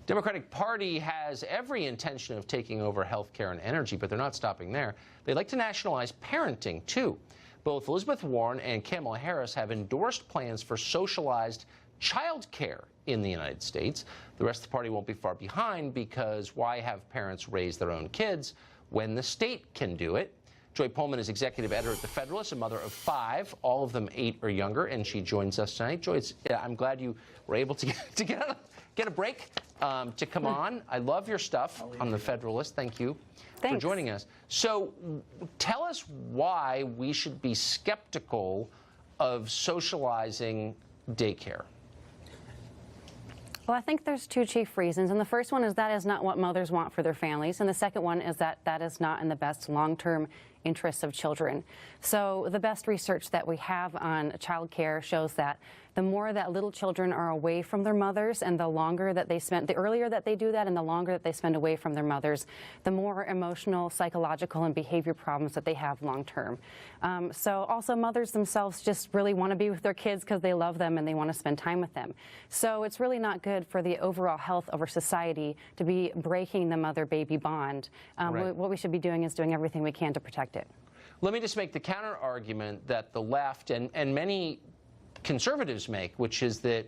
Democratic Party has every intention of taking over healthcare and energy, but they're not stopping there. They'd like to nationalize parenting, too. Both Elizabeth Warren and Kamala Harris have endorsed plans for socialized child care in the United States. The rest of the party won't be far behind, because why have parents raise their own kids when the state can do it? Joy Pullman is executive editor at The Federalist, a mother of 5, all of them 8 or younger, and she joins us tonight. Joy, I'm glad you were able to get a break to come on. I love your stuff on The Federalist. Thank you for joining us. So tell us why we should be skeptical of socializing daycare. Well, I think there's 2 chief reasons, and the first one is that is not what mothers want for their families, and the second one is that that is not in the best long-term interests of children. So the best research that we have on child care shows that the more that little children are away from their mothers and the longer that they spend, the earlier that they do that and the longer that they spend away from their mothers, the more emotional, psychological, and behavior problems that they have long term. So also mothers themselves just really want to be with their kids because they love them and they want to spend time with them. So it's really not good for the overall health of our society to be breaking the mother-baby bond. Right. What we should be doing is doing everything we can to protect it. Let me just make the counter argument that the left and many conservatives make, which is that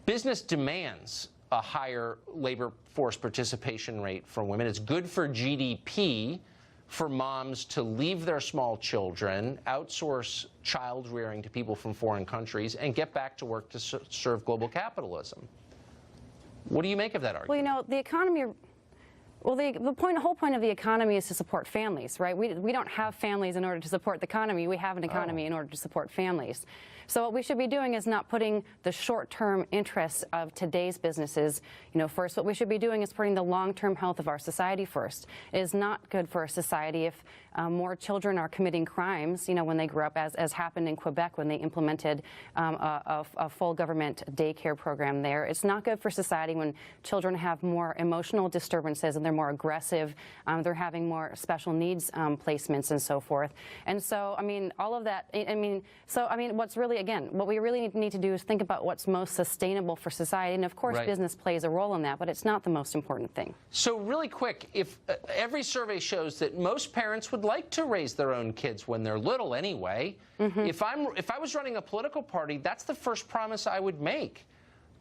business demands a higher labor force participation rate for women. It's good for GDP for moms to leave their small children, outsource child rearing to people from foreign countries, and get back to work to serve global capitalism. What do you make of that argument? Well, you know, the economy... Well, the whole point of the economy is to support families, right? We don't have families in order to support the economy. We have an economy in order to support families. So what we should be doing is not putting the short-term interests of today's businesses, first. What we should be doing is putting the long-term health of our society first. It is not good for a society if more children are committing crimes, when they grow up, as happened in Quebec when they implemented a full government daycare program there. It's not good for society when children have more emotional disturbances and they're more aggressive, they're having more special needs placements and so forth. And so, all of that, what's really, again, what we really need to do is think about what's most sustainable for society. And of course, business plays a role in that, but it's not the most important thing. So really quick, if every survey shows that most parents would like to raise their own kids when they're little anyway, if I was running a political party, that's the first promise I would make,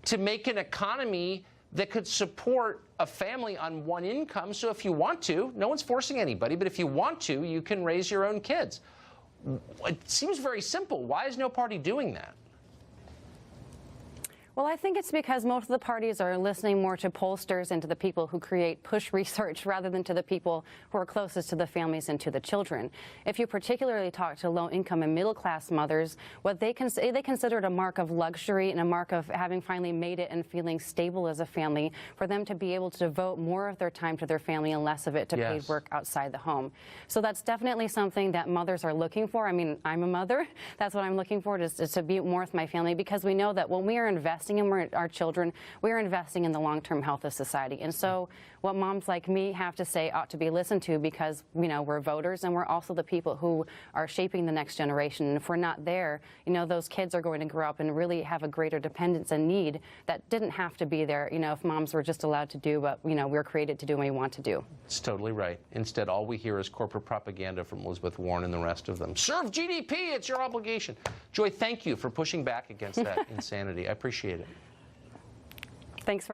to make an economy that could support a family on one income. So if you want to, no one's forcing anybody, but if you want to, you can raise your own kids. It seems very simple. Why is no party doing that? Well, I think it's because most of the parties are listening more to pollsters and to the people who push research rather than to the people who are closest to the families and to the children. If you particularly talk to low-income and middle-class mothers, what they consider it a mark of luxury and a mark of having finally made it and feeling stable as a family for them to be able to devote more of their time to their family and less of it to paid work outside the home. So that's definitely something that mothers are looking for. I'm a mother. That's what I'm looking for, is to be more with my family, because we know that when we are investing in our children, we are investing in the long-term health of society. And so what moms like me have to say ought to be listened to, because we're voters and we're also the people who are shaping the next generation. And if we're not there, those kids are going to grow up and really have a greater dependence and need that didn't have to be there, if moms were just allowed to do what we're created to do and we want to do. It's totally right. Instead, all we hear is corporate propaganda from Elizabeth Warren and the rest of them. Serve GDP, it's your obligation. Joy, thank you for pushing back against that insanity. I appreciate it. Thanks for